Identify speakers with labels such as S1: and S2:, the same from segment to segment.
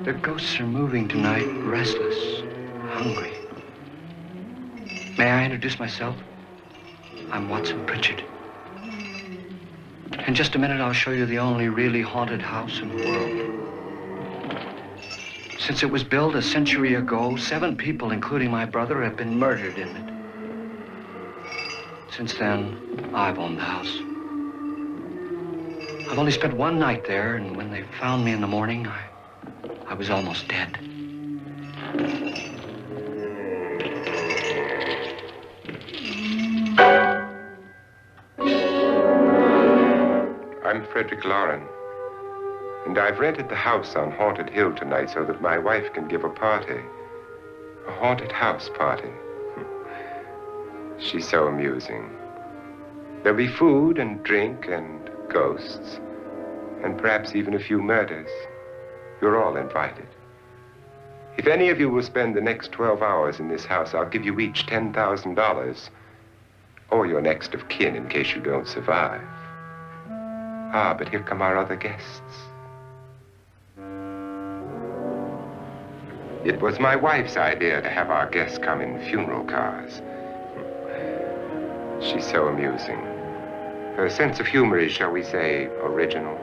S1: Their ghosts are moving tonight, restless, hungry. May I introduce myself? I'm Watson Pritchard. In just a minute, I'll show you the only really haunted house in the world. Since it was built a century ago, 7 people, including my brother, have been murdered in it. Since then, I've owned the house. I've only spent 1 night there, and when they found me in the morning, I was almost dead.
S2: I'm Frederick Lauren, and I've rented the house on Haunted Hill tonight so that my wife can give a party. A haunted house party. She's so amusing. There'll be food and drink and ghosts, and perhaps even a few murders. You're all invited. If any of you will spend the next 12 hours in this house, I'll give you each $10,000, or your next of kin in case you don't survive. Ah, but here come our other guests. It was my wife's idea to have our guests come in funeral cars. She's so amusing. Her sense of humor is, shall we say, original.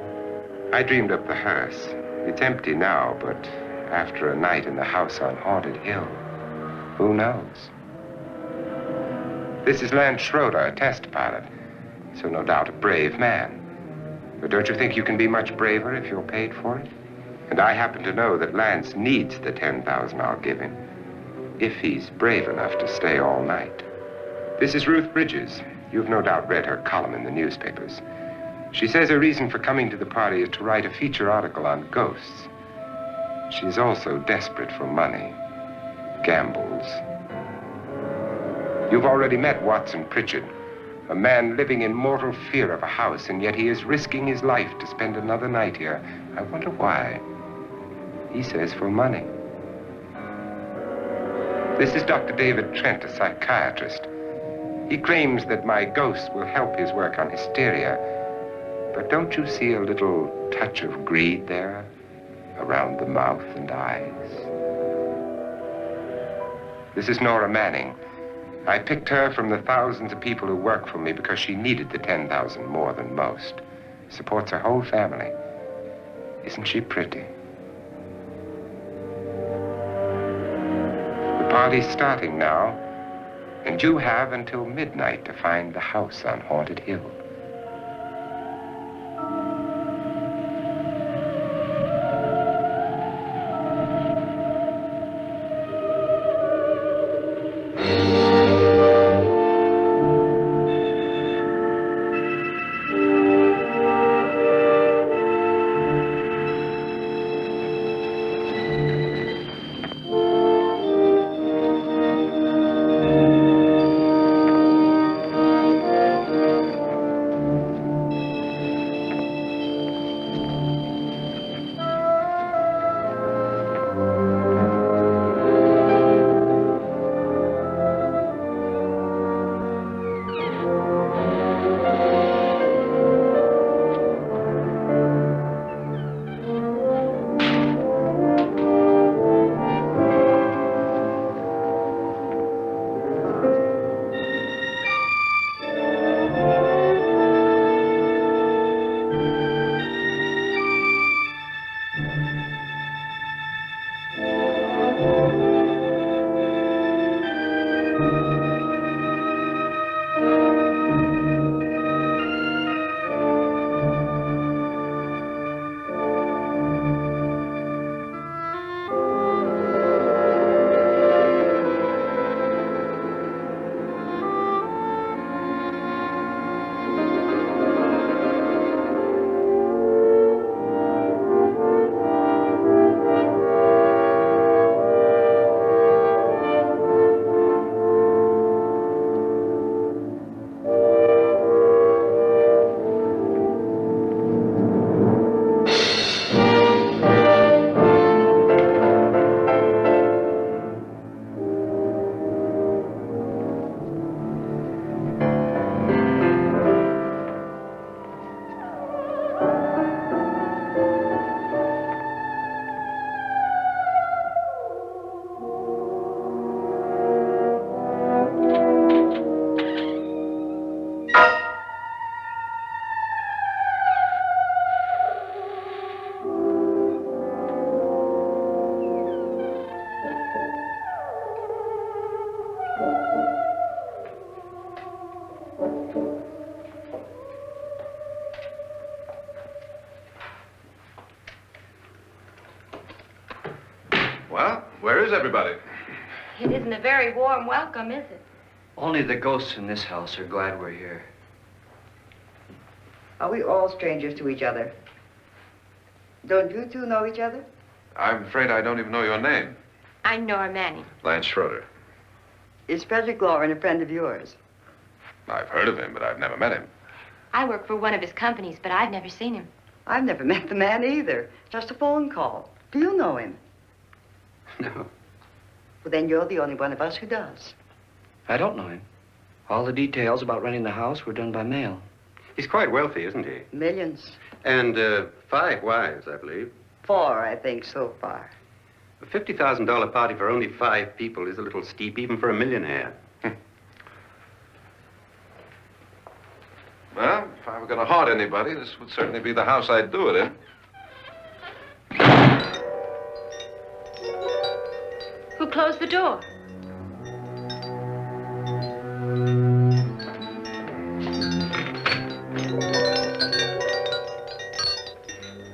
S2: I dreamed up the hearse. It's empty now, but after a night in the house on Haunted Hill, who knows? This is Lance Schroeder, a test pilot, so no doubt a brave man. But don't you think you can be much braver if you're paid for it? And I happen to know that Lance needs the $10,000 I'll give him, if he's brave enough to stay all night. This is Ruth Bridges. You've no doubt read her column in the newspapers. She says her reason for coming to the party is to write a feature article on ghosts. She's also desperate for money, gambles. You've already met Watson Pritchard, a man living in mortal fear of a house, and yet he is risking his life to spend another night here. I wonder why. He says for money. This is Dr. David Trent, a psychiatrist. He claims that my ghost will help his work on hysteria. But don't you see a little touch of greed there, around the mouth and eyes? This is Nora Manning. I picked her from the thousands of people who work for me because she needed the $10,000 more than most. Supports her whole family. Isn't she pretty? The party's starting now, and you have until midnight to find the house on Haunted Hill.
S3: Well, where is everybody?
S4: It isn't a very warm welcome, is it?
S1: Only the ghosts in this house are glad we're here.
S5: Are we all strangers to each other? Don't you two know each other?
S3: I'm afraid I don't even know your name.
S4: I'm Nora Manning.
S3: Lance Schroeder.
S5: Is Frederick Lauren a friend of yours?
S3: I've heard of him, but I've never met him.
S4: I work for one of his companies, but I've never seen him.
S5: I've never met the man either. Just a phone call. Do you know him?
S1: No,
S5: Well, then you're the only one of us who does.
S1: I don't know him. All the details about renting the house were done by mail.
S6: He's quite wealthy, isn't he?
S5: Millions.
S6: And 5 wives, I believe.
S5: 4, I think, so far.
S6: A $50,000 party for only 5 people is a little steep, even for a millionaire.
S3: Well, if I were going to haunt anybody, this would certainly be the house I'd do it in.
S4: Who closed the door?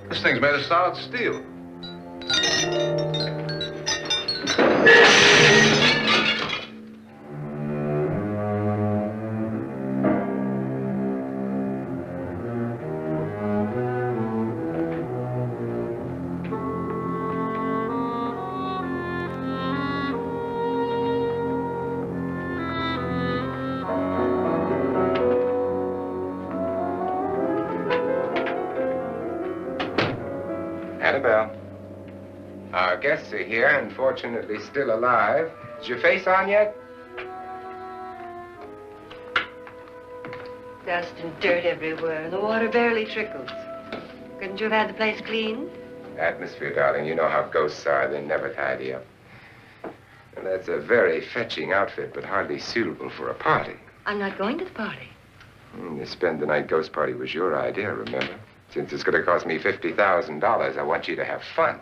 S3: This thing's made of solid steel.
S2: Annabelle. Our guests are here, unfortunately still alive. Is your face on yet?
S5: Dust and dirt everywhere, and the water barely trickles. Couldn't you have had the place cleaned?
S2: Atmosphere, darling. You know how ghosts are. They never tidy up. And that's a very fetching outfit, but hardly suitable for a party.
S5: I'm not going to the party.
S2: The spend-the-night ghost party was your idea, remember? Since it's going to cost me $50,000, I want you to have fun.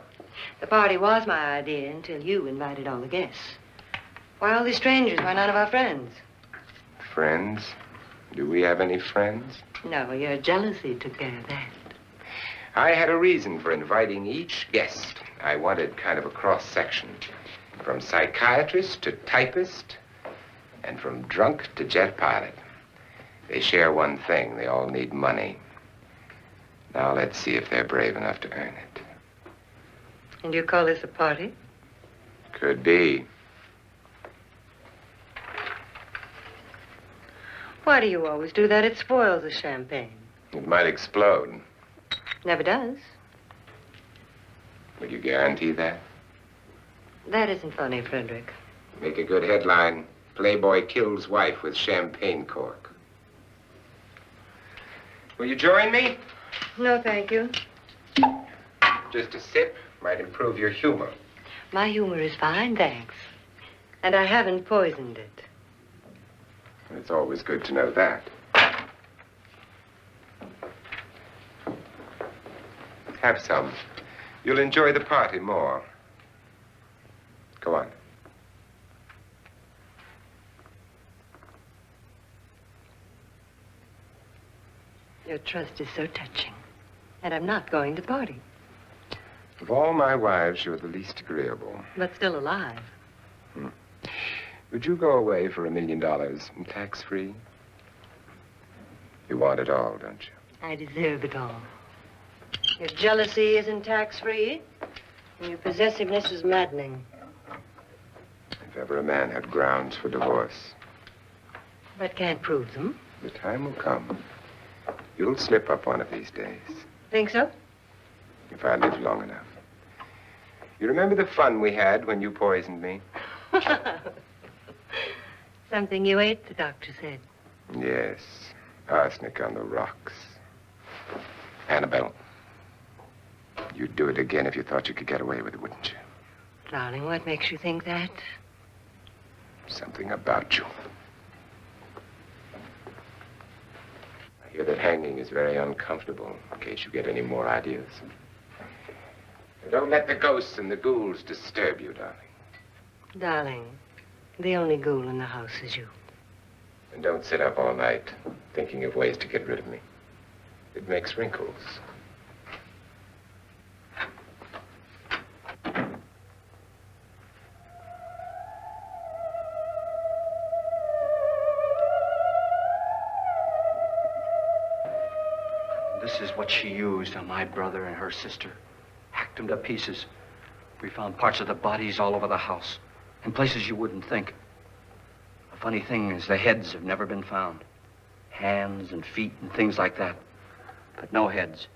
S5: The party was my idea until you invited all the guests. Why all these strangers? Why none of our friends?
S2: Friends? Do we have any friends?
S5: No, your jealousy took care of that.
S2: I had a reason for inviting each guest. I wanted kind of a cross-section. From psychiatrist to typist, and from drunk to jet pilot. They share one thing. They all need money. Now let's see if they're brave enough to earn it.
S5: And you call this a party?
S2: Could be.
S5: Why do you always do that? It spoils the champagne.
S2: It might explode.
S5: Never does.
S2: Will you guarantee that?
S5: That isn't funny, Frederick.
S2: Make a good headline. Playboy kills wife with champagne cork. Will you join me?
S5: No, thank you.
S2: Just a sip might improve your humor.
S5: My humor is fine, thanks. And I haven't poisoned it.
S2: It's always good to know that. Have some. You'll enjoy the party more. Go on.
S5: Your trust is so touching. And I'm not going to the party.
S2: Of all my wives, you're the least agreeable.
S5: But still alive.
S2: Would you go away for $1 million and tax-free? You want it all, don't you?
S5: I deserve it all. Your jealousy isn't tax-free. And your possessiveness is maddening.
S2: If ever a man had grounds for divorce,
S5: But can't prove them.
S2: the time will come. You'll slip up one of these days,
S5: Think so?
S2: if I live long enough. You remember the fun we had when you poisoned me?
S5: Something you ate, the doctor said.
S2: Yes, arsenic on the rocks. Annabelle, you'd do it again if you thought you could get away with it, wouldn't you?
S5: Darling, what makes you think that?
S2: Something about you. I hear that hanging is very uncomfortable, in case you get any more ideas. And don't let the ghosts and the ghouls disturb you, darling.
S5: Darling, the only ghoul in the house is you.
S2: And don't sit up all night thinking of ways to get rid of me. It makes wrinkles.
S1: This is what she used on my brother and her sister. Hacked them to pieces. We found parts of the bodies all over the house, in places you wouldn't think. The funny thing is the heads have never been found. Hands and feet and things like that. But no heads.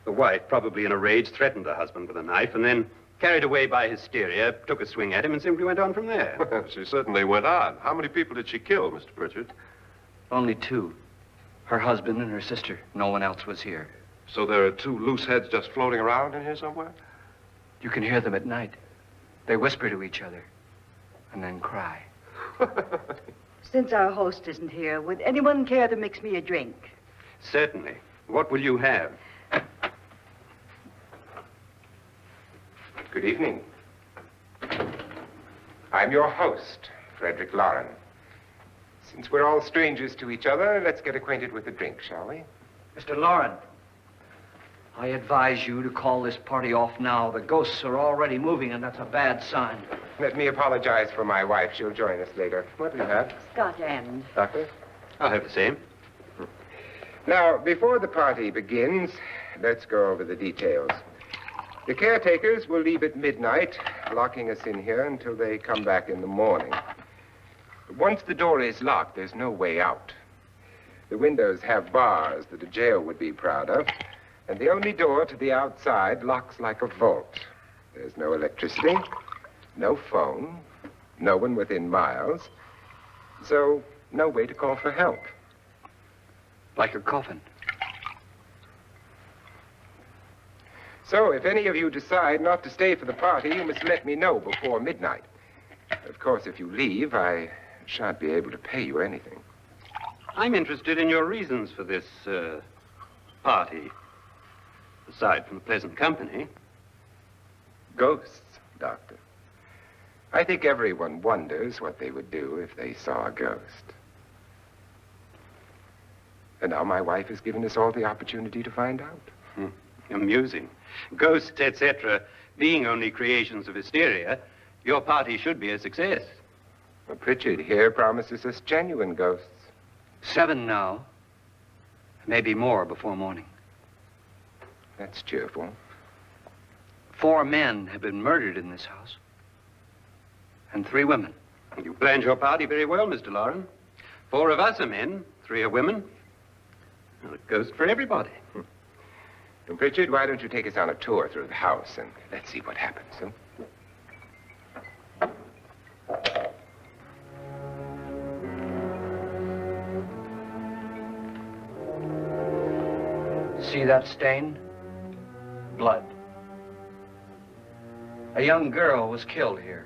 S6: The wife, probably in a rage, threatened her husband with a knife and then, carried away by hysteria, took a swing at him and simply went on from there.
S3: Well, she certainly went on. How many people did she kill, Mr. Pritchard?
S1: Only two. Her husband and her sister. No one else was here.
S3: So there are two loose heads just floating around in here somewhere?
S1: You can hear them at night. They whisper to each other and then cry.
S7: Since our host isn't here, would anyone care to mix me a drink?
S6: Certainly. What will you have?
S2: Good evening. I'm your host, Frederick Loren. Since we're all strangers to each other, let's get acquainted with a drink, shall we?
S1: Mr. Loren, I advise you to call this party off now. The ghosts are already moving, and that's a bad sign.
S2: Let me apologize for my wife. She'll join us later. What do you have?
S7: Scott and...
S2: Doctor?
S6: I'll have the same.
S2: Now, before the party begins, let's go over the details. The caretakers will leave at midnight, locking us in here until they come back in the morning. Once the door is locked, there's no way out. The windows have bars that a jail would be proud of, and the only door to the outside locks like a vault. There's no electricity, no phone, no one within miles, so no way to call for help.
S1: Like a coffin.
S2: So if any of you decide not to stay for the party, you must let me know before midnight. Of course, if you leave, I shan't be able to pay you anything.
S6: I'm interested in your reasons for this, party. Aside from the pleasant company.
S2: Ghosts, Doctor. I think everyone wonders what they would do if they saw a ghost. And now my wife has given us all the opportunity to find out.
S6: Amusing. Ghosts, etc., being only creations of hysteria, your party should be a success.
S2: Well, Pritchard here promises us genuine ghosts.
S1: 7 now. Maybe more before morning.
S2: That's cheerful.
S1: 4 men have been murdered in this house. And 3 women.
S6: You planned your party very well, Mr. Loren. 4 of us are men, 3 are women. Well, a ghost for everybody.
S2: And Pritchard, why don't you take us on a tour through the house and let's see what happens, huh?
S1: See that stain? Blood. A young girl was killed here.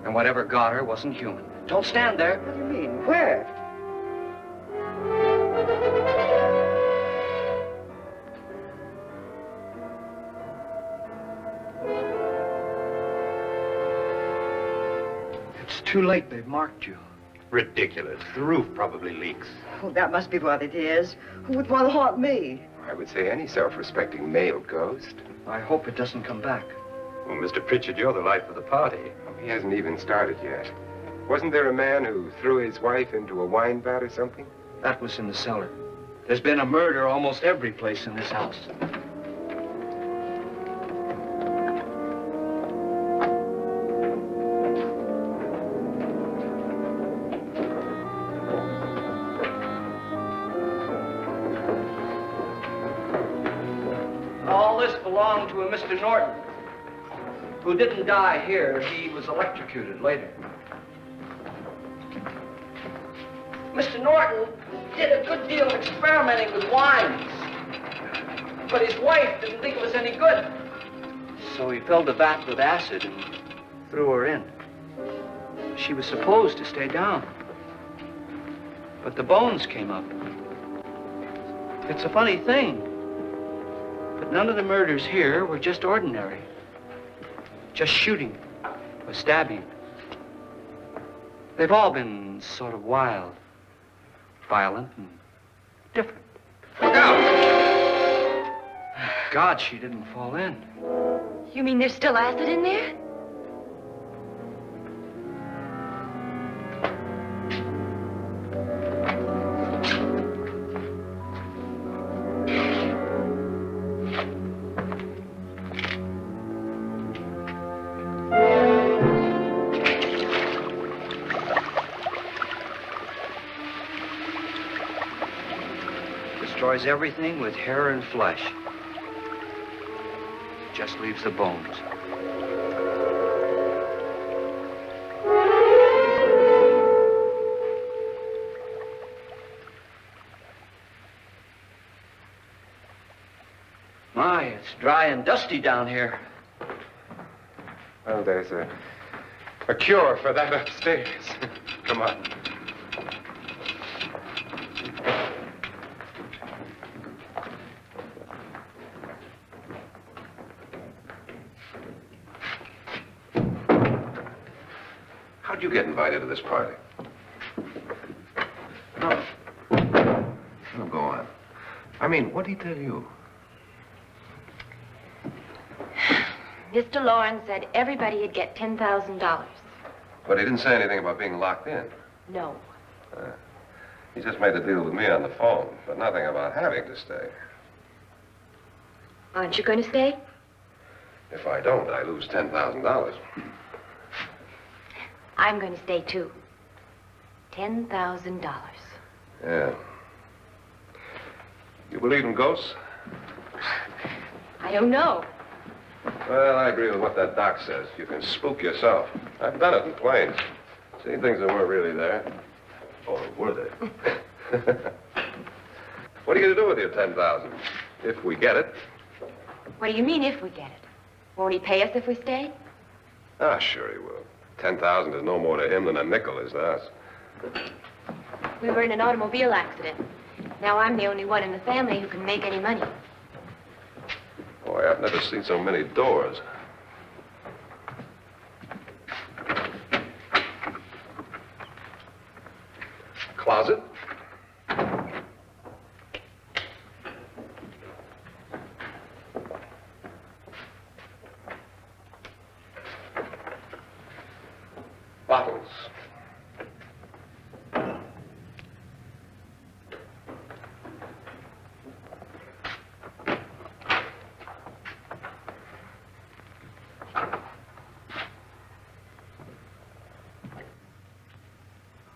S1: And whatever got her wasn't human. Don't stand there.
S7: What do you mean? Where?
S1: It's too late. They've marked you.
S6: Ridiculous. The roof probably leaks.
S7: Oh, that must be what it is. Who would want to haunt me?
S2: I would say any self-respecting male ghost.
S1: I hope it doesn't come back.
S6: Well, Mr. Pritchard, you're the life of the party.
S2: He hasn't even started yet. Wasn't there a man who threw his wife into a wine vat or something?
S1: That was in the cellar. There's been a murder almost every place in this house. All this belonged to a Mr. Norton, who didn't die here. He was electrocuted later. Mr. Norton did a good deal of experimenting with wines, but his wife didn't think it was any good. So he filled the vat with acid and threw her in. She was supposed to stay down, but the bones came up. It's a funny thing, but none of the murders here were just ordinary. Just shooting or stabbing. They've all been sort of wild, violent, and different.
S3: Look out!
S1: God, she didn't fall in.
S4: You mean there's still acid in there?
S1: destroys everything with hair and flesh. Just leaves the bones. My, it's dry and dusty down here.
S2: Well, there's a cure for that upstairs. Come on.
S3: How'd you get invited to this party? No. No, go on. I mean, what'd he tell you?
S4: Mr. Lawrence said everybody'd get $10,000.
S3: But he didn't say anything about being locked in.
S4: No.
S3: He just made the deal with me on the phone, but nothing about having to stay.
S4: Aren't you going to stay?
S3: If I don't, I lose $10,000.
S4: I'm going to stay, too. $10,000.
S3: Yeah. You believe in ghosts?
S4: I don't know.
S3: Well, I agree with what that doc says. You can spook yourself. I've done it in planes. Seen things that weren't really there. Or were they? What are you going to do with your $10,000? If we get it.
S4: What do you mean, if we get it? Won't he pay us if we stay?
S3: Ah, sure he will. 10,000 is no more to him than a nickel is to us.
S4: We were in an automobile accident. Now I'm the only one in the family who can make any money.
S3: Boy, I've never seen so many doors. Closet? Bottles.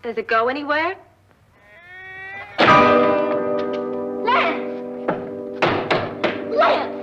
S4: Does it go anywhere? Lance! Lance!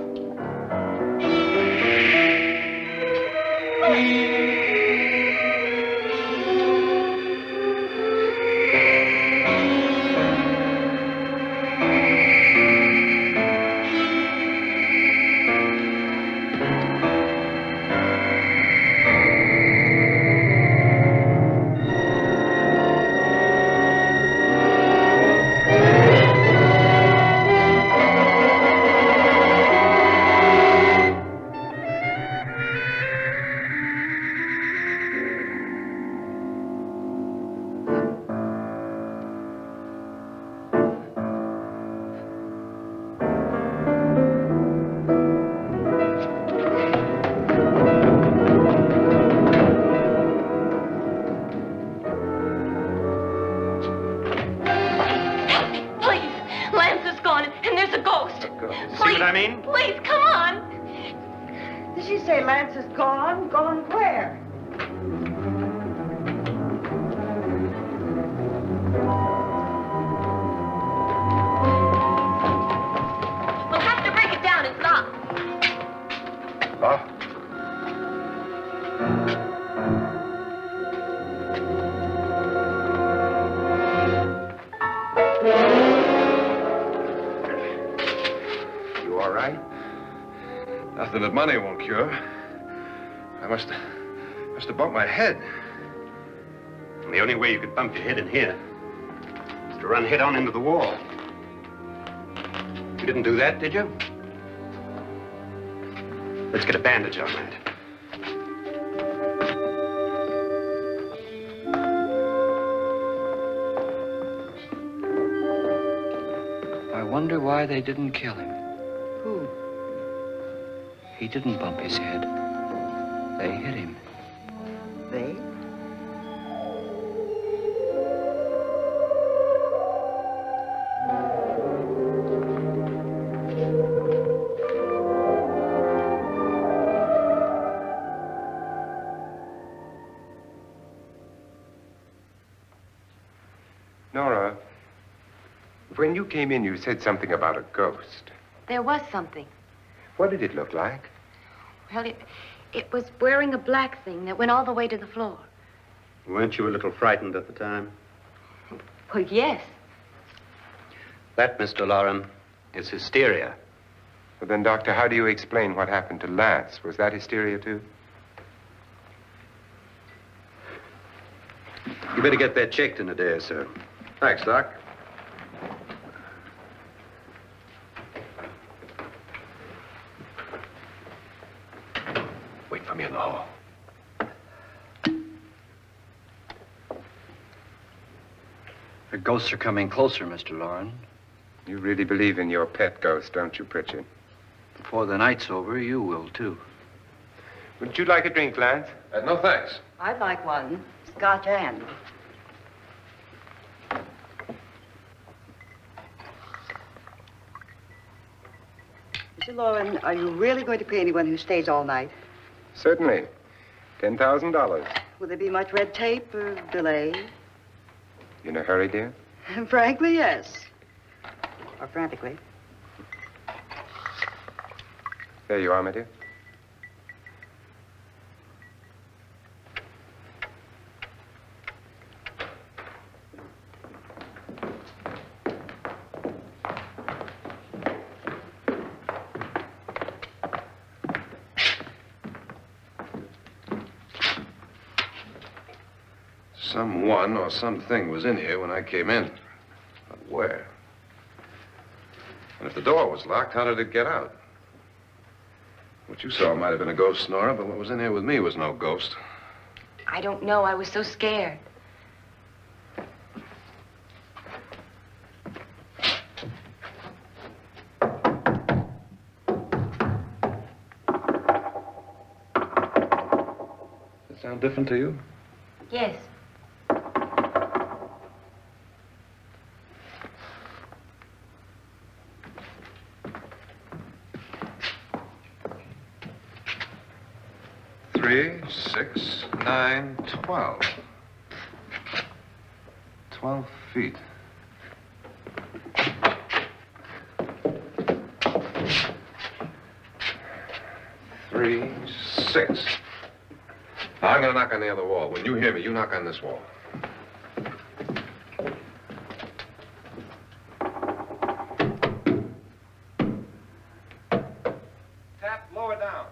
S7: Please, come on. Did she say Lance is gone? Gone where?
S4: We'll have to break it down. It's locked.
S3: Huh?
S2: You all right?
S3: Nothing that money won't cure. I must have bumped my head.
S6: And the only way you could bump your head in here is to run head on into the wall. You didn't do that, did you? Let's get a bandage on that.
S1: I wonder why they didn't kill him.
S7: Who?
S1: He didn't bump his head. They hit him.
S7: They?
S2: Nora, When you came in, you said something about a ghost.
S4: There was something.
S2: What did it look like?
S4: Well, it was wearing a black thing that went all the way to the floor.
S6: Weren't you a little frightened at the time?
S4: Well, yes.
S6: That, Mr. Loren, is hysteria.
S2: Well, then, Doctor, how do you explain what happened to Lance? Was that hysteria, too?
S6: You better get that checked in a day or so.
S3: Thanks, Doc. Wait for me in the hall.
S1: The ghosts are coming closer, Mr. Loren.
S2: You really believe in your pet ghost, don't you, Pritchard?
S1: Before the night's over, you will, too.
S2: Would you like a drink, Lance?
S3: No, thanks.
S7: I'd like one. Scotch and. Mr. Loren, are you really going to pay anyone who stays all night?
S2: Certainly. $10,000.
S7: Will there be much red tape or delay?
S2: You in a hurry, dear?
S7: Frankly, yes. Or frantically.
S2: There you are, my dear.
S3: Someone or something was in here when I came in. But where? And if the door was locked, how did it get out? What you saw might have been a ghost, Nora, but what was in here with me was no ghost.
S4: I don't know. I was so scared.
S3: Does it sound different to you?
S4: Yes.
S3: Three, 6, 9, 12. 12 feet. Three, 6. Now, I'm going to knock on the other wall. When you hear me, you knock on this wall. Tap lower down.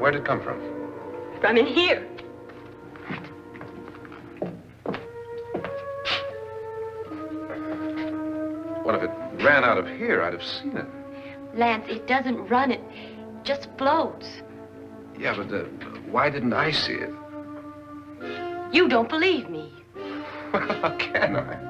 S3: Where'd it come from?
S4: From in here.
S3: What if it ran out of here? I'd have seen it.
S4: Lance, it doesn't run. It just floats.
S3: Yeah, but why didn't I see it?
S4: You don't believe me.
S3: Well, how can I?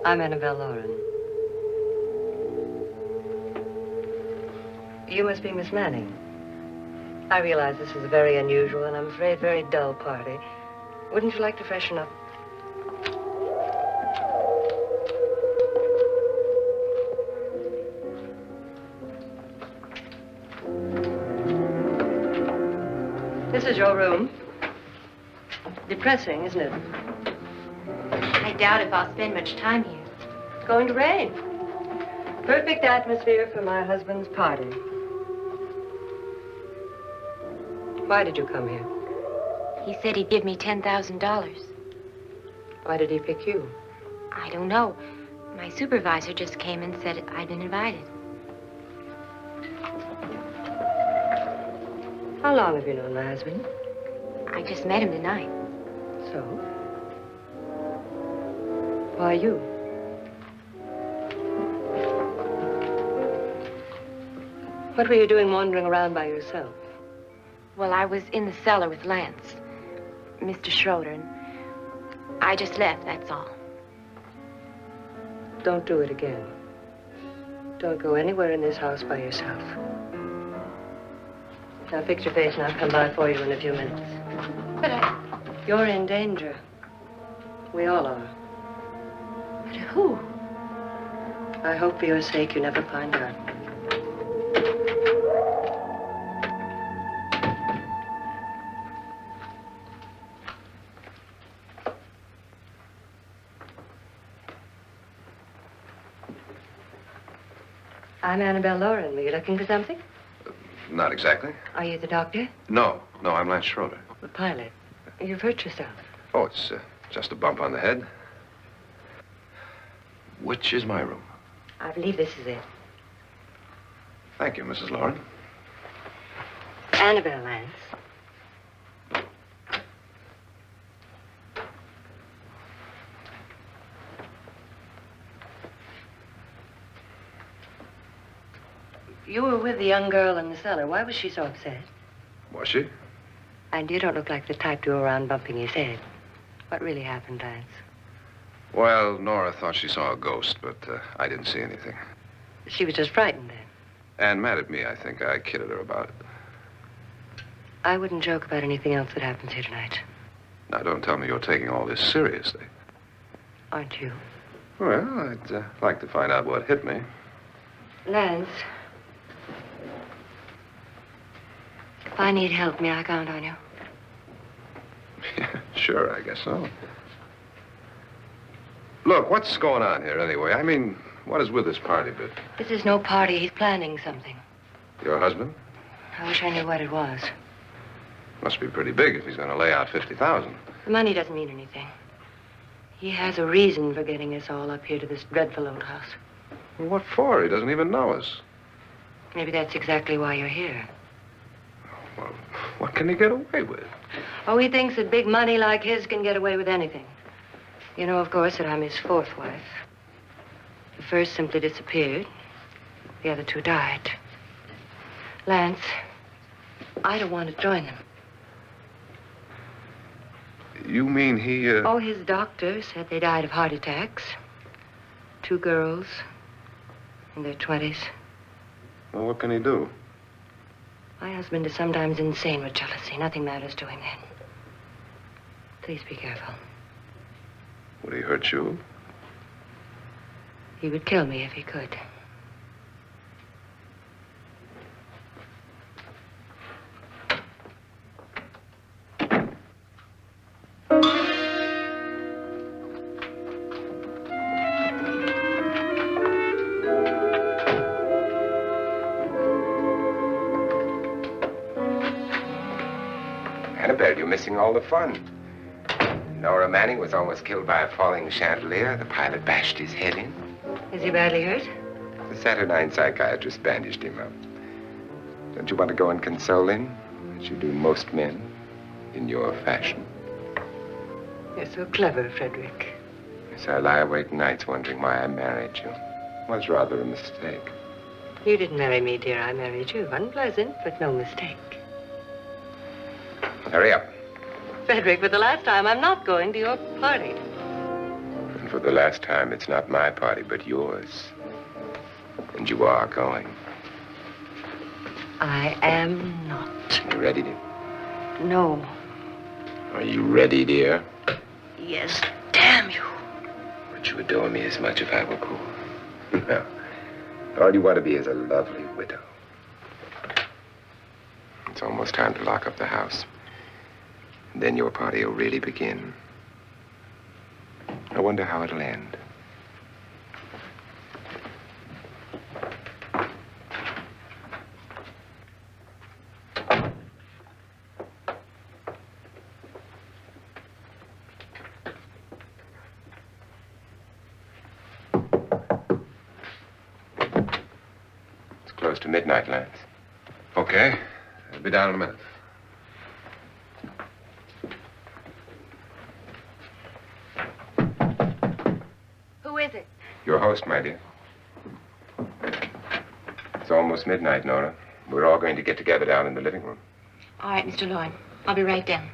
S5: I'm Annabelle Loren. You must be Miss Manning. I realize this is a very unusual and I'm afraid very dull party. Wouldn't you like to freshen up? This is your room. Depressing, isn't it?
S4: I doubt if I'll spend much time here.
S5: It's going to rain. Perfect atmosphere for my husband's party. Why did you come here?
S4: He said he'd give me $10,000.
S5: Why did he pick you?
S4: I don't know. My supervisor just came and said I'd been invited.
S5: How long have you known my husband?
S4: I just met him tonight.
S5: so? Why you? What were you doing wandering around by yourself?
S4: Well, I was in the cellar with Lance, Mr. Schroeder, and I just left, that's all.
S5: Don't do it again. Don't go anywhere in this house by yourself. Now fix your face and I'll come by for you in a few minutes.
S4: But
S5: You're in danger. We all are.
S4: but who?
S5: I hope for your sake you never find out. I'm Annabelle Lauren. Were you looking for something?
S3: Not exactly.
S5: Are you the doctor?
S3: No, I'm Lance Schroeder.
S5: The pilot. You've hurt yourself.
S3: Oh, it's just a bump on the head. Which is my room?
S5: I believe this is it.
S3: Thank you, Mrs. Lauren.
S5: Annabelle Lance. You were with the young girl in the cellar. Why was she so upset?
S3: Was she?
S5: And you don't look like the type to go around bumping his head. What really happened, Lance?
S3: Well, Nora thought she saw a ghost, but I didn't see anything.
S5: She was just frightened then.
S3: And mad at me, I think. I kidded her about it.
S5: I wouldn't joke about anything else that happens here tonight.
S3: Now, don't tell me you're taking all this seriously.
S5: Aren't you?
S3: Well, I'd like to find out what hit me.
S5: Lance. If I need help, may I count on you?
S3: Sure, I guess so. Look, what's going on here anyway? I mean, what is with this party bit?
S5: This is no party. He's planning something.
S3: Your husband?
S5: I wish I knew what it was.
S3: Must be pretty big if he's going to lay out 50,000.
S5: The money doesn't mean anything. He has a reason for getting us all up here to this dreadful old house.
S3: Well, what for? He doesn't even know us.
S5: Maybe that's exactly why you're here.
S3: Well, what can he get away with?
S5: Oh, he thinks that big money like his can get away with anything. You know, of course, that I'm his fourth wife. The first simply disappeared. The other two died. Lance, I don't want to join them.
S3: You mean he,
S5: Oh, his doctor said they died of heart attacks. 2 girls in their 20s.
S3: Well, what can he do?
S5: My husband is sometimes insane with jealousy. Nothing matters to him then. Please be careful.
S3: Would he hurt you?
S5: He would kill me if he could.
S2: Annabelle, you're missing all the fun. Nora Manning was almost killed by a falling chandelier. The pilot bashed his head in.
S5: Is he badly hurt?
S2: The Saturnine psychiatrist bandaged him up. Don't you want to go and console him, as you do most men, in your fashion?
S5: You're so clever, Frederick.
S2: Yes, I lie awake nights wondering why I married you. It was rather a mistake.
S5: You didn't marry me, dear. I married you. Unpleasant, but no mistake.
S2: Hurry up.
S5: Frederick, for the last time, I'm not going to your party.
S2: And for the last time, it's not my party, but yours. And you are going.
S5: I am not.
S2: You ready, dear?
S5: No.
S2: Are you ready, dear?
S5: Yes, damn you.
S2: Would you adore me as much if I were poor? No. All you want to be is a lovely widow. It's almost time to lock up the house. And then your party will really begin. I wonder how it'll end. It's close to midnight, Lance.
S3: Okay. I'll be down in a minute.
S2: toast, my dear. It's almost midnight, Nora. We're all going to get together down in the living room.
S4: All right, Mr. Lloyd. I'll be right down.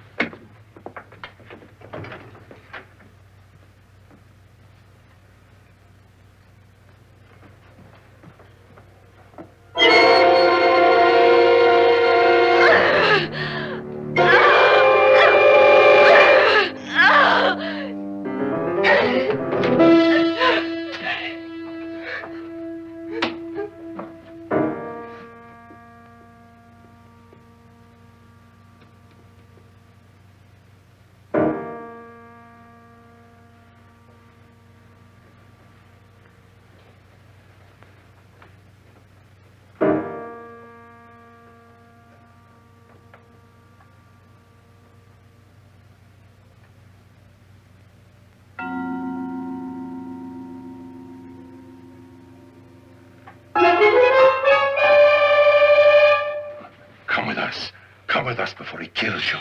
S8: Come with us. Come with us before he kills you.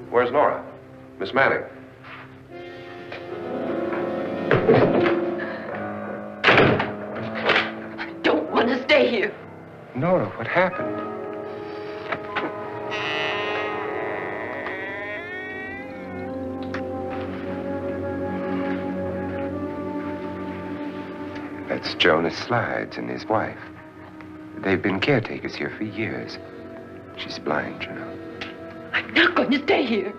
S3: Where's Nora? Miss Manning.
S7: I don't want to stay here.
S2: Nora, what happened? That's Jonas Slides and his wife. They've been caretakers here for years. She's blind, you know.
S7: I'm not going to stay here.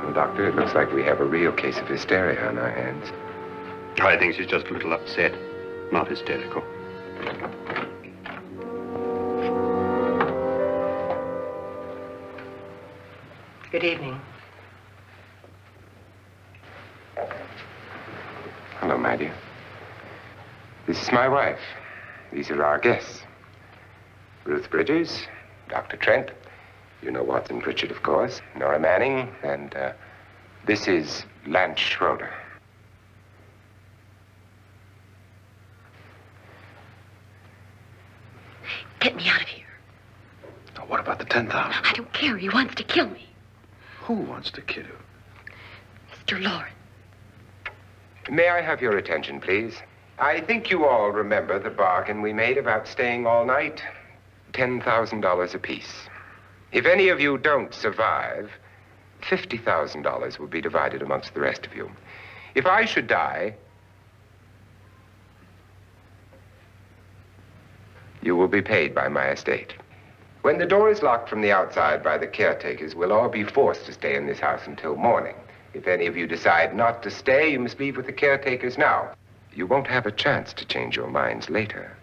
S2: Well, Doctor, it looks like we have a real case of hysteria on our hands.
S6: I think she's just a little upset, not hysterical.
S5: Good evening.
S2: Hello, my dear. This is my wife. These are our guests. Ruth Bridges, Dr. Trent. You know Watson Pritchard, of course. Nora Manning, and this is Lance Schroeder.
S7: Get me out of here.
S8: Now, what about the 10,000?
S7: I don't care. He wants to kill me.
S8: Who wants to kill you?
S7: Mr. Lawrence.
S2: May I have your attention, please? I think you all remember the bargain we made about staying all night. $10,000 apiece. If any of you don't survive, $50,000 will be divided amongst the rest of you. If I should die, you will be paid by my estate. When the door is locked from the outside by the caretakers, we'll all be forced to stay in this house until morning. If any of you decide not to stay, you must leave with the caretakers now. You won't have a chance to change your minds later,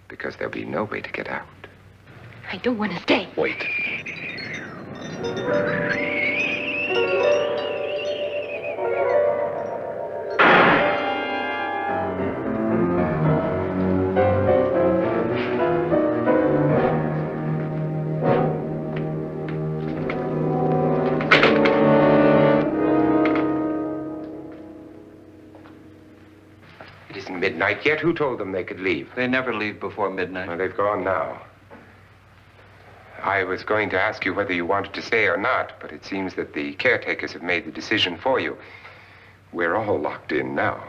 S2: because there'll be no way to get out.
S7: I don't want to stay.
S8: Wait.
S2: It isn't midnight yet. Who told them they could leave?
S1: They never leave before midnight.
S2: Well, they've gone now. I was going to ask you whether you wanted to stay or not, but it seems that the caretakers have made the decision for you. We're all locked in now.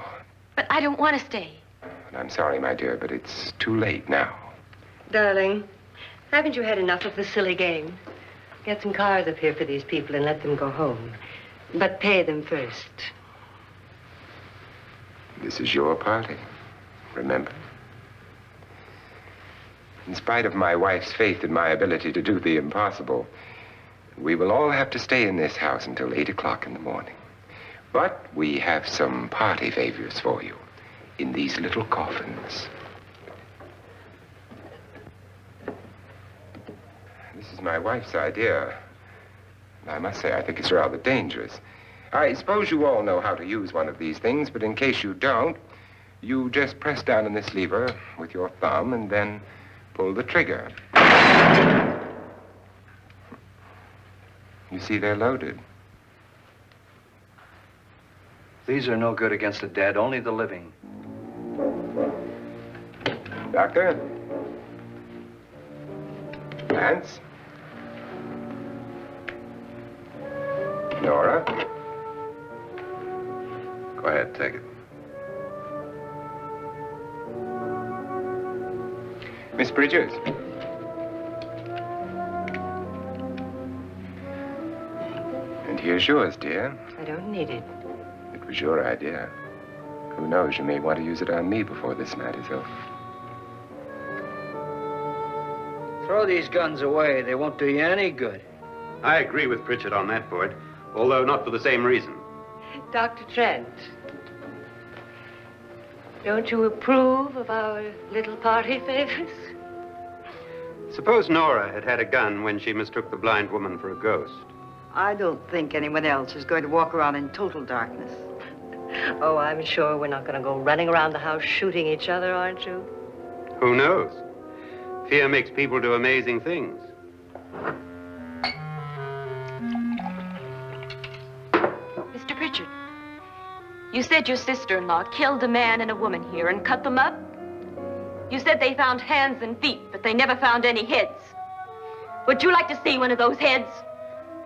S4: But I don't want to stay.
S2: And I'm sorry, my dear, but it's too late now.
S5: Darling, haven't you had enough of the silly game? Get some cars up here for these people and let them go home. But pay them first.
S2: This is your party, remember? In spite of my wife's faith in my ability to do the impossible, we will all have to stay in this house until 8 o'clock in the morning. But we have some party favors for you in these little coffins. This is my wife's idea. And I must say, I think it's rather dangerous. I suppose you all know how to use one of these things, but in case you don't, you just press down on this lever with your thumb and then pull the trigger. You see, they're loaded.
S1: These are no good against the dead, only the living.
S2: Doctor? Lance? Nora?
S3: Go ahead, take it.
S2: Miss Bridges? And here's yours, dear.
S5: I don't need it.
S2: It was your idea. Who knows, you may want to use it on me before this night is over.
S1: Throw these guns away. They won't do you any good.
S6: I agree with Pritchard on that point, although not for the same reason.
S5: Dr. Trent, don't you approve of our little party favors?
S6: Suppose Nora had had a gun when she mistook the blind woman for a ghost.
S7: I don't think anyone else is going to walk around in total darkness.
S5: Oh, I'm sure we're not going to go running around the house shooting each other, aren't you?
S6: Who knows? Fear makes people do amazing things.
S4: Mr. Pritchard, you said your sister-in-law killed a man and a woman here and cut them up? You said they found hands and feet, but they never found any heads. Would you like to see one of those heads?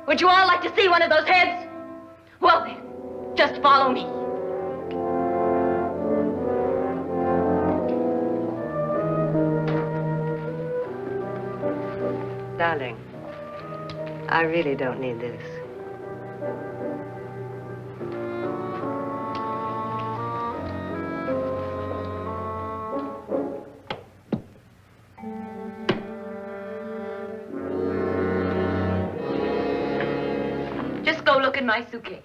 S4: Would you all like to see one of those heads? Well then, just follow me.
S5: Darling, I really don't need this.
S4: Just go look in my suitcase.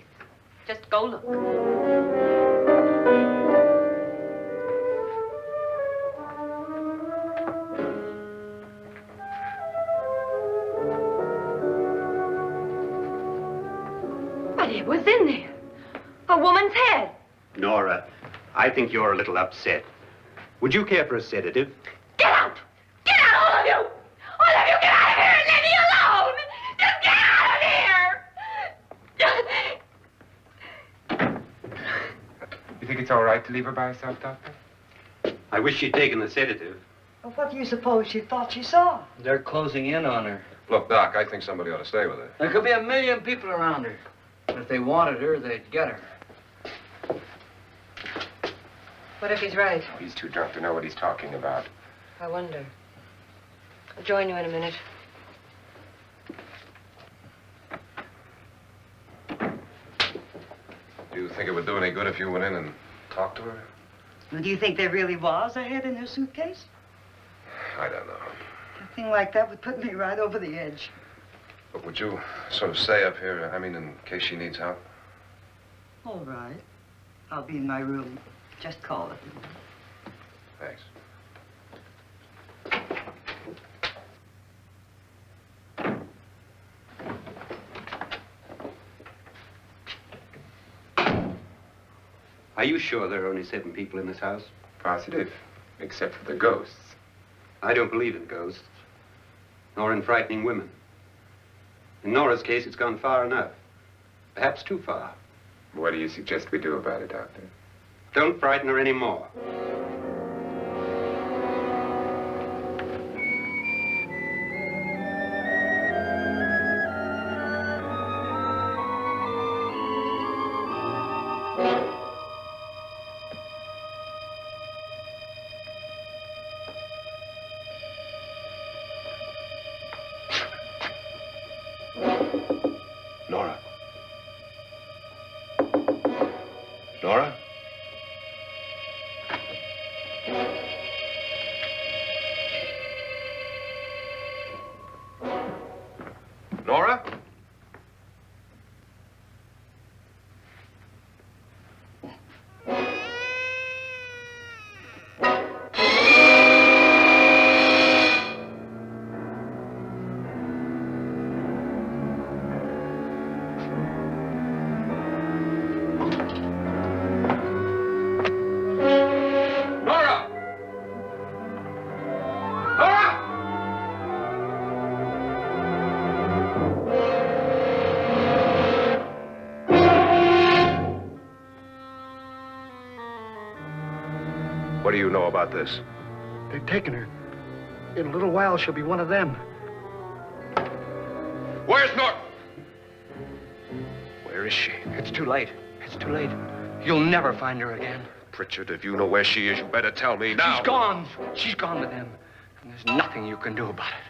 S4: Just go look. But it was in there. A woman's head.
S6: Nora, I think you're a little upset. Would you care for a sedative?
S4: Get out! Get out, all of you! All of you, get out of here and leave me alone! Just get out of here!
S2: You think it's all right to leave her by herself, Doctor?
S6: I wish she'd taken the sedative.
S7: Well, what do you suppose she thought she saw?
S1: They're closing in on her.
S3: Look, Doc, I think somebody ought to stay with her.
S1: There could be 1 million people around her. But if they wanted her, they'd get her.
S5: What if he's right?
S2: Oh, he's too drunk to know what he's talking about.
S5: I wonder. I'll join you in a minute.
S3: Do you think it would do any good if you went in and talked to her?
S7: Well, do you think there really was a head in her suitcase?
S3: I don't know.
S7: A thing like that would put me right over the edge.
S3: But would you sort of stay up here, I mean, in case she needs help?
S7: All right. I'll be in my room. Just call it.
S3: Thanks.
S6: Are you sure there are only 7 people in this house?
S2: Positive, except for the ghosts.
S6: I don't believe in ghosts, nor in frightening women. In Nora's case, it's gone far enough. Perhaps too far.
S2: What do you suggest we do about it, Doctor?
S6: Don't frighten her anymore.
S3: Nora? Nora? do you know about this?
S9: They've taken her. In a little while, she'll be one of them.
S3: Where's Norton?
S1: Where is she? It's too late. It's too late. You'll never find her again.
S3: Pritchard, if you know where she is, you better tell me now.
S1: She's gone. She's gone with them. And there's nothing you can do about it.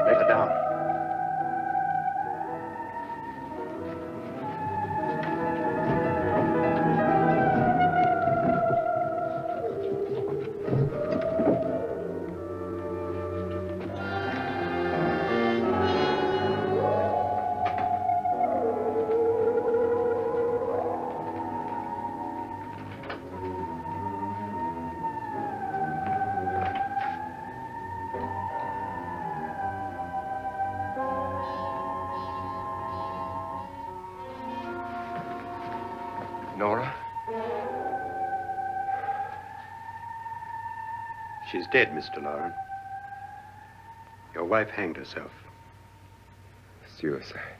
S3: Lay her down.
S2: Nora?
S6: She's dead, Mr. Loren. Your wife hanged herself.
S2: Suicide.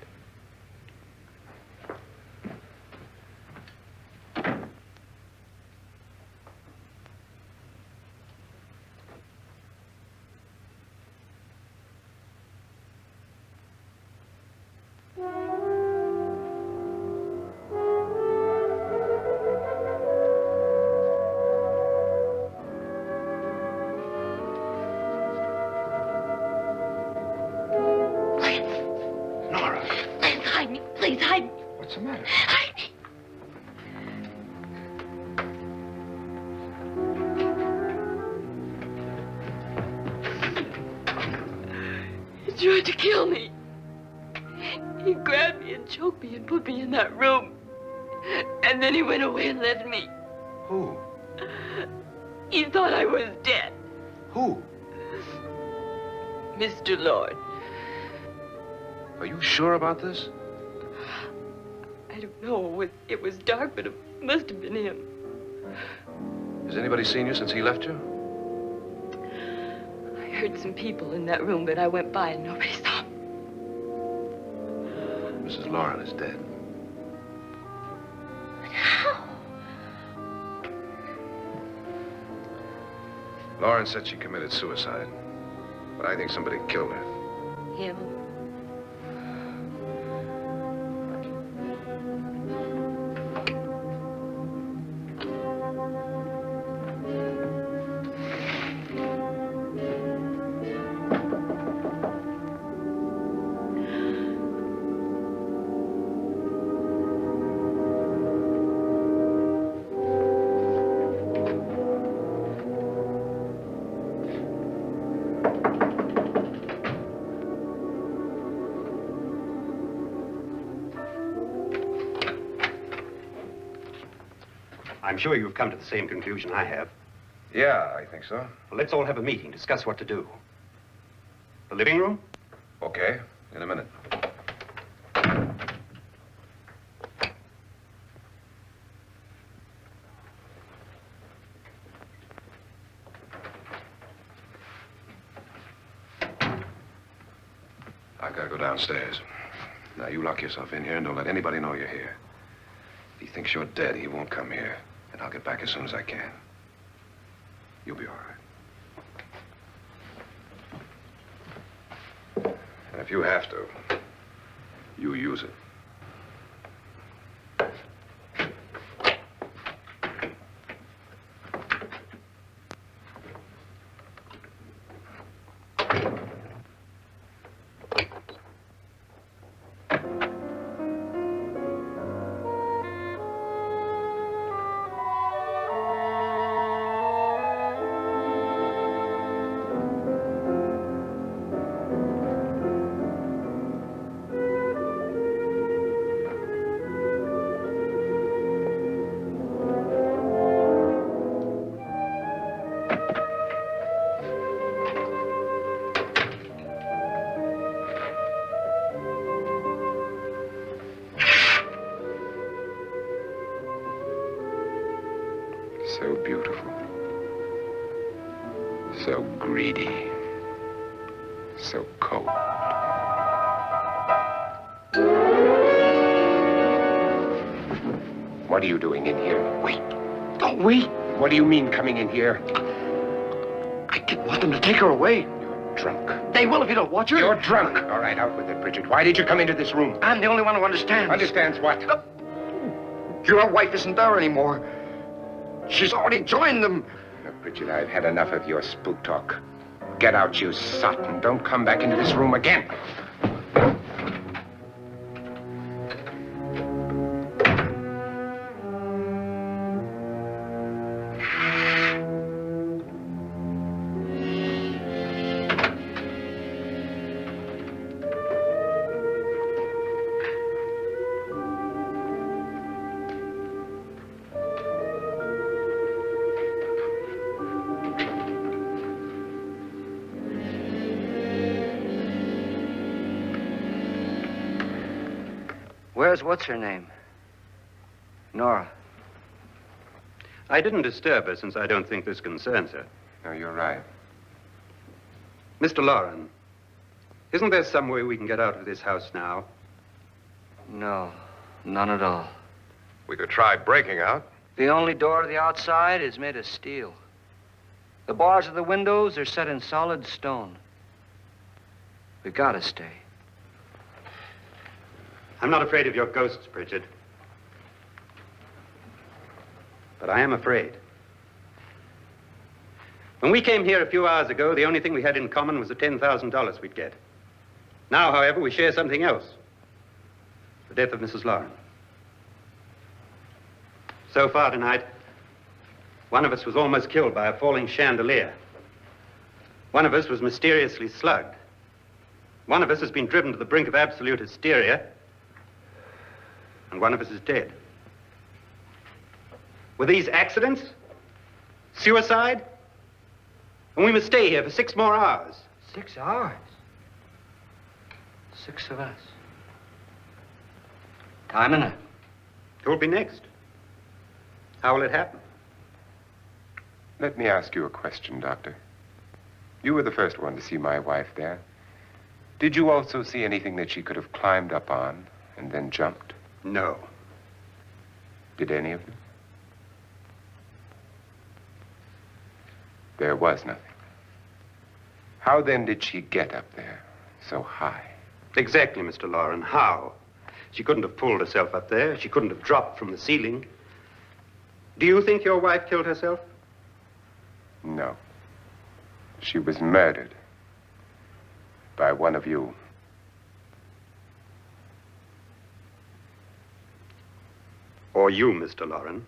S8: Nora,
S4: Please hide me. Please hide me.
S8: what's the matter?
S4: Hide me. He tried to kill me. He grabbed me and choked me and put me in that room. And then he went away and left me.
S3: Who?
S4: He thought I was dead.
S3: Who?
S4: Mr. Lord.
S3: Are you sure about this?
S4: I don't know. It was dark, but it must have been him.
S3: Has anybody seen you since he left you?
S4: I heard some people in that room, but I went by and nobody saw me.
S3: Mrs. Loren is dead.
S4: How?
S3: Loren said she committed suicide, but I think somebody killed her.
S4: Him?
S6: I'm sure you've come to the same conclusion I have.
S3: Yeah, I think so.
S6: Well, let's all have a meeting, discuss what to do. The living room?
S3: Okay, in a minute. I've got to go downstairs. Now, you lock yourself in here and don't let anybody know you're here. If he thinks you're dead, he won't come here. And I'll get back as soon as I can. You'll be all right. And if you have to, you use it.
S2: So beautiful. So greedy. So cold. What are you doing in here?
S9: Wait. Don't wait.
S2: What do you mean coming in here?
S9: I didn't want them to take her away.
S2: You're drunk.
S9: They will if you don't watch her.
S2: You're drunk. All right, out with it, Bridget. Why did you come into this room?
S9: I'm the only one who understands.
S2: Understands what?
S9: Your wife isn't there anymore. She's already joined them.
S2: Look, Bridget, I've had enough of your spook talk. Get out, you sot, and don't come back into this room again.
S1: Where's what's-her-name? Nora.
S6: I didn't disturb her since I don't think this concerns her.
S2: No, you're right.
S6: Mr. Loren, isn't there some way we can get out of this house now?
S1: No, none at all.
S3: We could try breaking out.
S1: The only door to the outside is made of steel. The bars of the windows are set in solid stone. We gotta stay.
S6: I'm not afraid of your ghosts, Bridget. But I am afraid. When we came here a few hours ago, the only thing we had in common was the $10,000 we'd get. Now, however, we share something else. The death of Mrs. Loren. So far tonight, one of us was almost killed by a falling chandelier. One of us was mysteriously slugged. One of us has been driven to the brink of absolute hysteria. And one of us is dead. Were these accidents? Suicide? And we must stay here for 6 more hours.
S1: 6 hours? 6 of us. Time enough.
S6: Who'll be next? How will it happen?
S2: Let me ask you a question, Doctor. You were the first one to see my wife there. Did you also see anything that she could have climbed up on and then jumped?
S6: No.
S2: Did any of you? There was nothing. How then did she get up there so high?
S6: Exactly, Mr. Loren. How? She couldn't have pulled herself up there. She couldn't have dropped from the ceiling. Do you think your wife killed herself?
S2: No. She was murdered by one of you.
S6: Or you, Mr. Loren.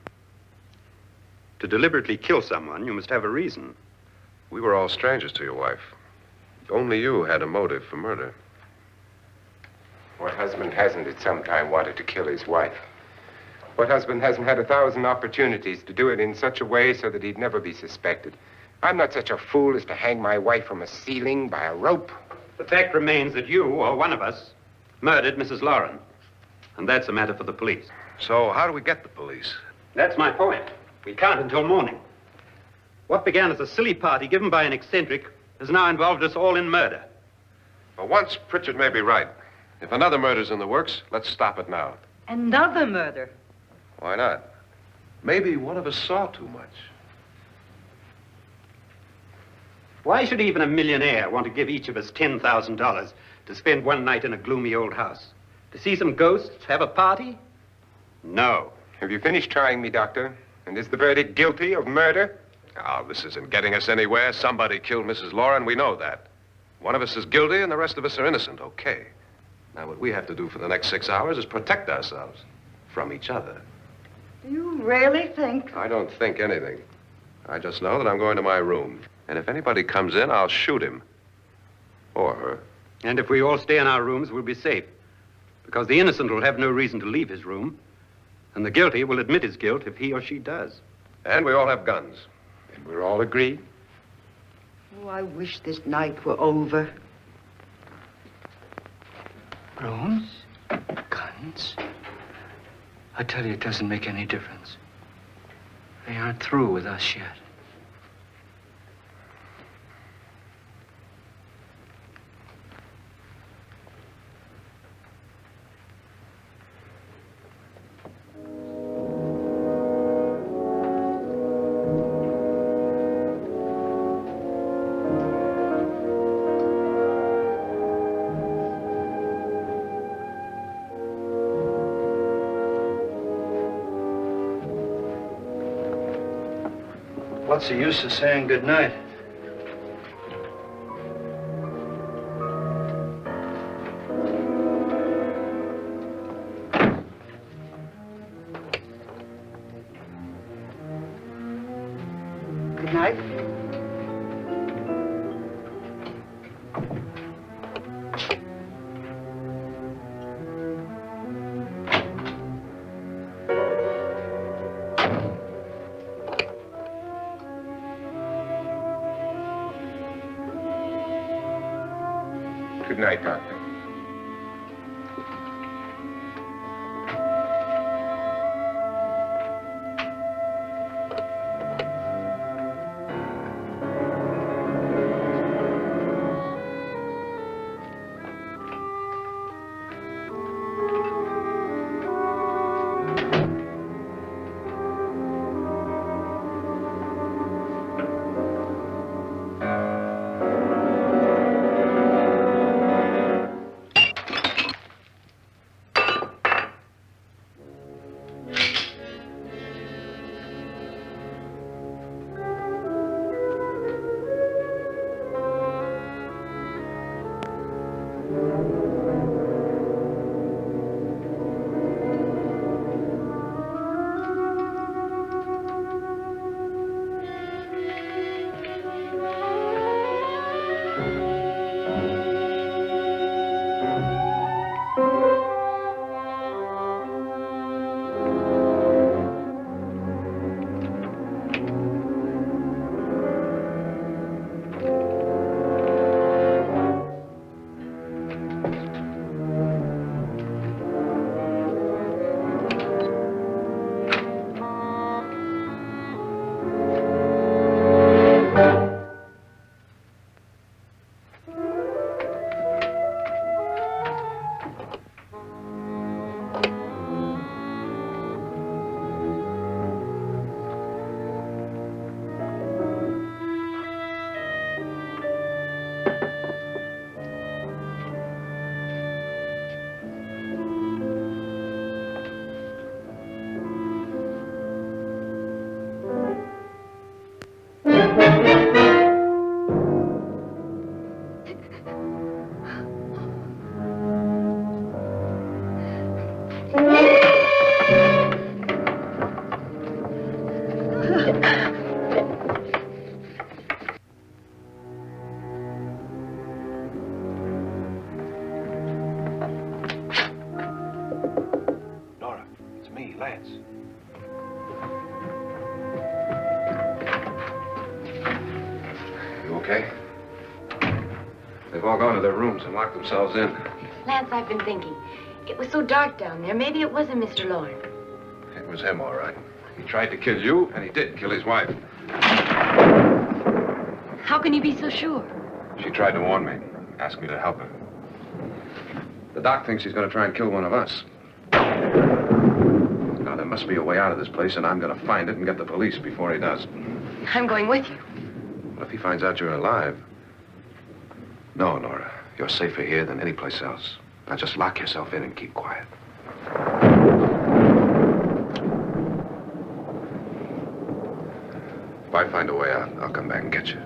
S6: To deliberately kill someone, you must have a reason.
S3: We were all strangers to your wife. Only you had a motive for murder.
S2: What husband hasn't at some time wanted to kill his wife? What husband hasn't had 1,000 opportunities to do it in such a way so that he'd never be suspected? I'm not such a fool as to hang my wife from a ceiling by a rope.
S6: The fact remains that you, or one of us, murdered Mrs. Loren. And that's a matter for the police.
S3: So how do we get the police?
S6: That's my point. We can't until morning. What began as a silly party given by an eccentric has now involved us all in murder.
S3: For once, Pritchard may be right. If another murder's in the works, let's stop it now.
S7: Another murder?
S3: Why not? Maybe one of us saw too much.
S6: Why should even a millionaire want to give each of us $10,000 to spend one night in a gloomy old house? To see some ghosts, have a party? No.
S2: Have you finished trying me, Doctor? And is the verdict guilty of murder?
S3: Oh, this isn't getting us anywhere. Somebody killed Mrs. Loren. We know that. One of us is guilty and the rest of us are innocent. Okay. Now, what we have to do for the next 6 hours is protect ourselves from each other.
S7: Do you really think?
S3: I don't think anything. I just know that I'm going to my room. And if anybody comes in, I'll shoot him. Or her.
S6: And if we all stay in our rooms, we'll be safe. Because the innocent will have no reason to leave his room. And the guilty will admit his guilt if he or she does.
S3: And we all have guns.
S2: And we're all agreed?
S7: Oh, I wish this night were over.
S1: Rooms? Guns? I tell you, it doesn't make any difference. They aren't through with us yet.
S10: What's the use of saying goodnight?
S7: Good night.
S2: Good night, Doctor.
S3: Nora, it's me, Lance. You okay? They've all gone to their rooms and locked themselves in.
S4: Lance, I've been thinking. It was so dark down there. Maybe it wasn't Mr. Lorne.
S3: It was him, all right. He tried to kill you, and he did kill his wife.
S4: How can you be so sure?
S3: She tried to warn me, asked me to help her. The doc thinks he's going to try and kill one of us. Now, there must be a way out of this place, and I'm going to find it and get the police before he does.
S4: I'm going with you.
S3: What if he finds out you're alive? No, Nora. You're safer here than any place else. Now, just lock yourself in and keep quiet. If I find a way out, I'll come back and get you.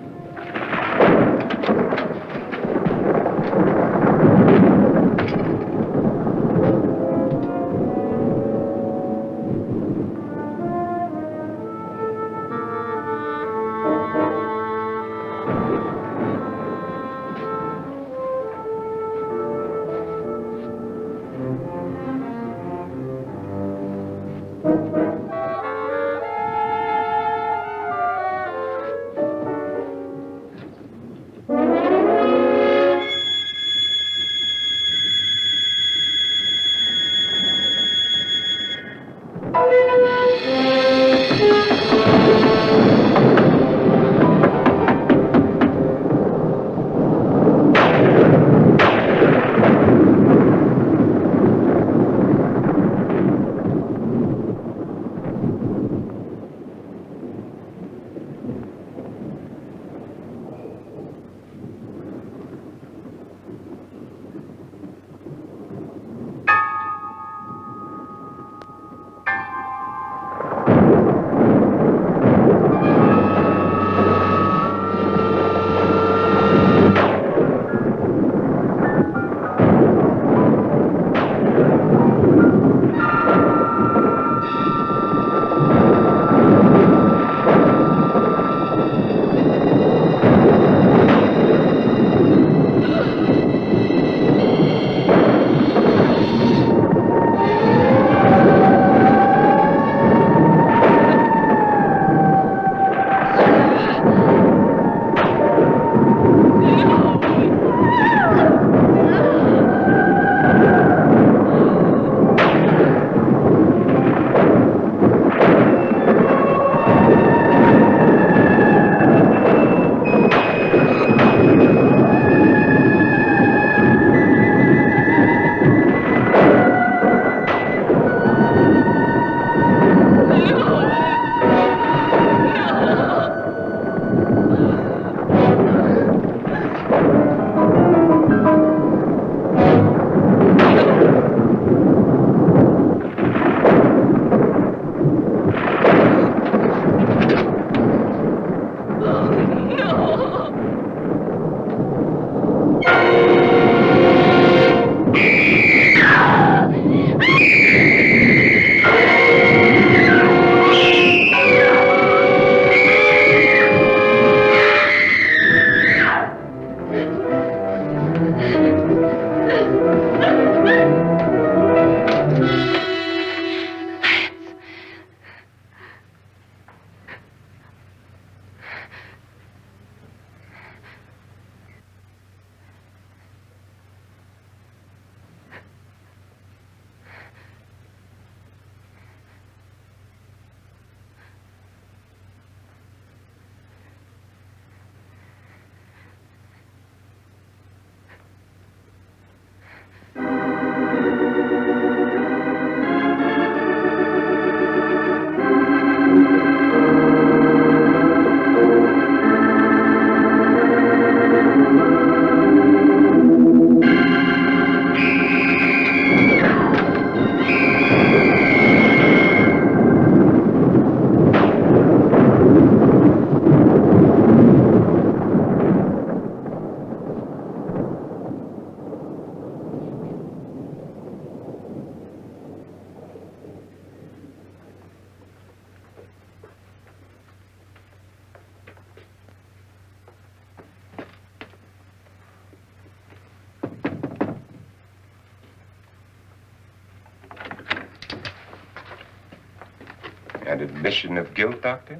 S2: An admission of guilt, Doctor?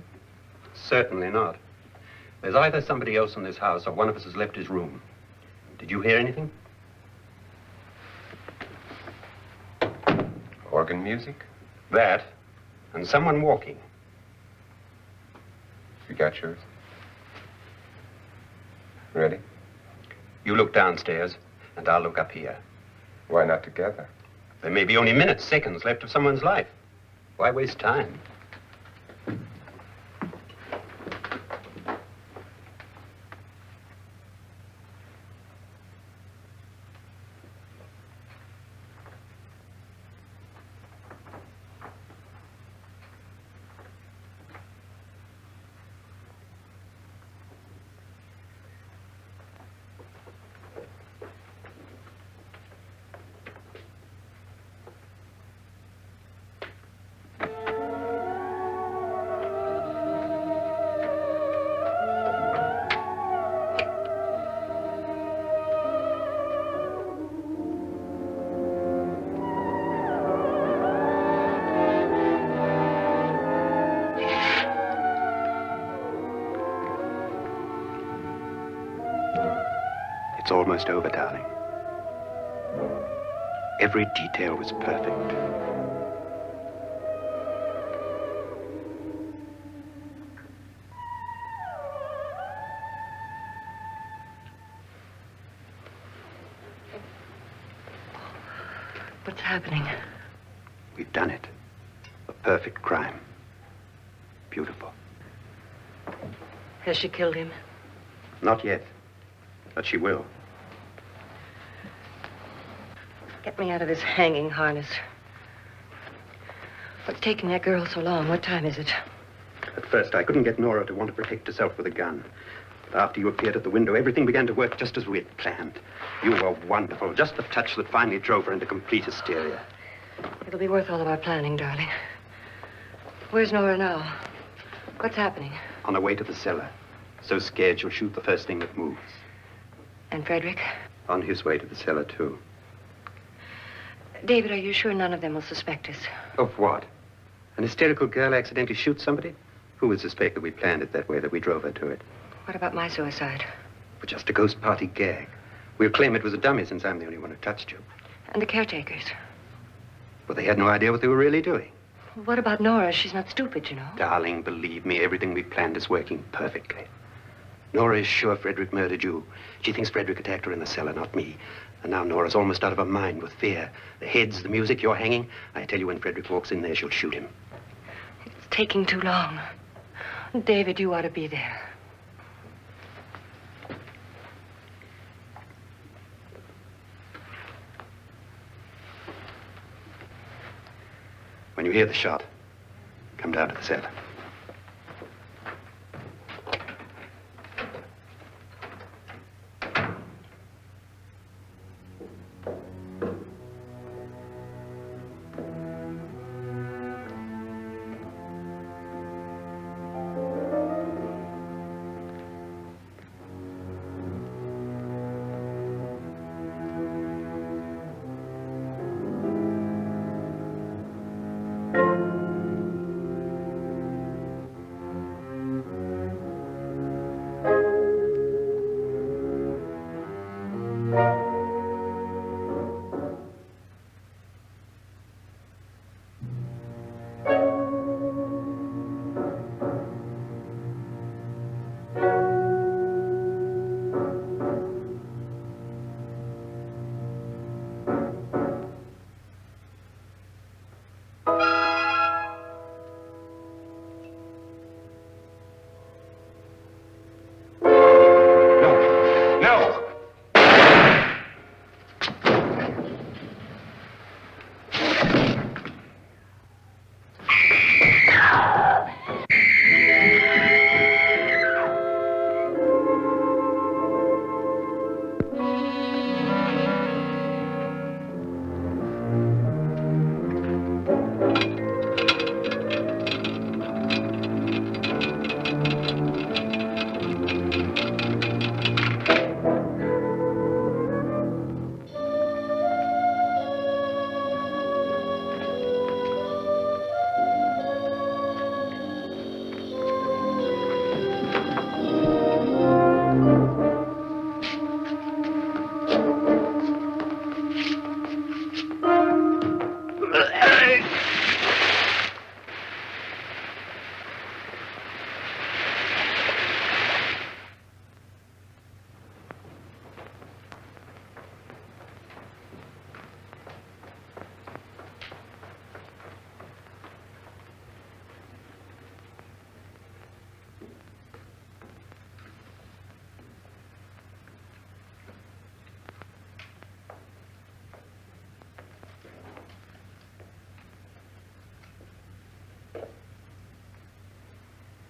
S6: Certainly not. There's either somebody else in this house or one of us has left his room. Did you hear anything?
S2: Organ music?
S6: That, and someone walking.
S2: You got yours? Ready?
S6: You look downstairs, and I'll look up here.
S2: Why not together?
S6: There may be only minutes, seconds left of someone's life. Why waste time? It's almost over, darling. Every detail was perfect.
S5: What's happening?
S6: We've done it. A perfect crime. Beautiful.
S5: Has she killed him?
S6: Not yet, but she will.
S5: Get me out of this hanging harness. What's taking that girl so long? What time is it?
S6: At first, I couldn't get Nora to want to protect herself with a gun. But after you appeared at the window, everything began to work just as we had planned. You were wonderful. Just the touch that finally drove her into complete hysteria.
S5: It'll be worth all of our planning, darling. Where's Nora now? What's happening?
S6: On her way to the cellar. So scared she'll shoot the first thing that moves.
S5: And Frederick?
S6: On his way to the cellar, too.
S5: David, are you sure none of them will suspect us?
S6: Of what? An hysterical girl accidentally shoots somebody? Who would suspect that we planned it that way, that we drove her to it?
S5: What about my suicide?
S6: But just a ghost party gag. We'll claim it was a dummy since I'm the only one who touched you.
S5: And the caretakers?
S6: Well, they had no idea what they were really doing.
S5: What about Nora? She's not stupid, you know.
S6: Darling, believe me, everything we planned is working perfectly. Nora is sure Frederick murdered you. She thinks Frederick attacked her in the cellar, not me. And now Nora's almost out of her mind with fear. The heads, the music, you're hanging. I tell you, when Frederick walks in there, she'll shoot him.
S5: It's taking too long. David, you ought to be there.
S6: When you hear the shot, come down to the cellar.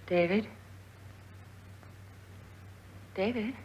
S5: David? David?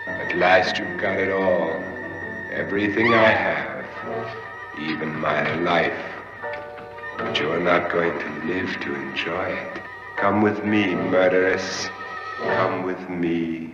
S2: At last you've got it all. Everything I have. Even my life. But you're not going to live to enjoy it. Come with me, murderess. Come with me.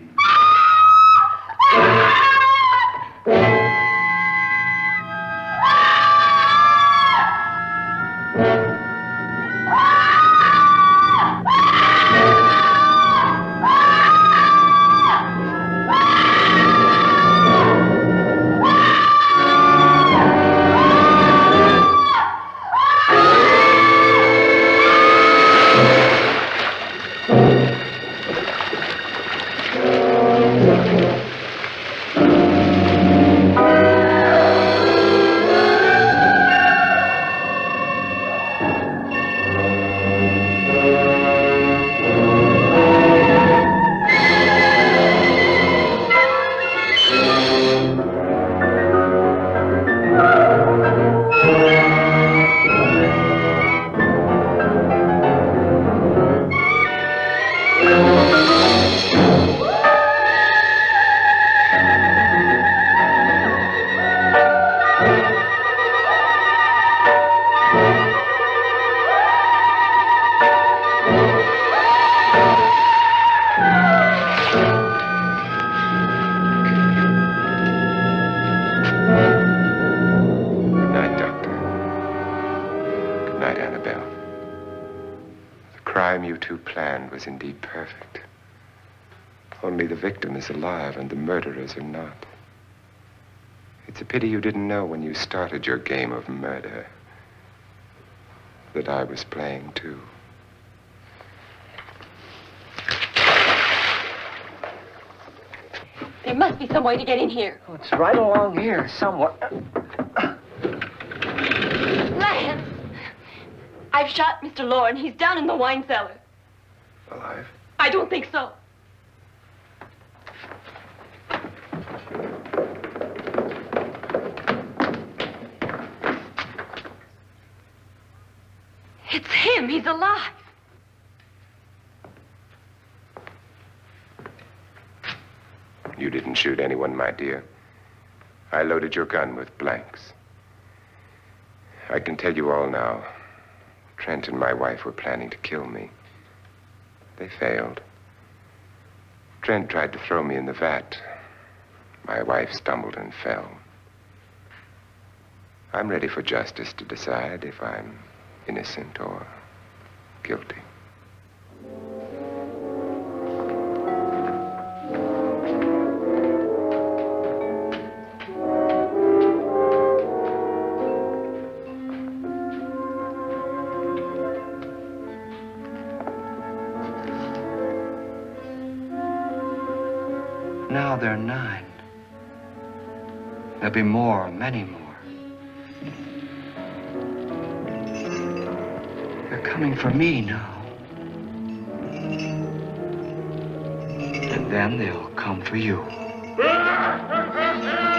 S2: Was indeed perfect. Only the victim is alive and the murderers are not. It's a pity you didn't know when you started your game of murder that I was playing too.
S4: There must be some way to get in here.
S1: Oh, it's right along here somewhere.
S4: Lance! I've shot Mr. Lorne. He's down in the wine cellar.
S3: Alive?
S4: I don't think so. It's him. He's alive.
S2: You didn't shoot anyone, my dear. I loaded your gun with blanks. I can tell you all now. Trent and my wife were planning to kill me. They failed. Trent tried to throw me in the vat. My wife stumbled and fell. I'm ready for justice to decide if I'm innocent or guilty.
S1: Now there are 9. There'll be more, many more. They're coming for me now. And then they'll come for you.
S11: Ha!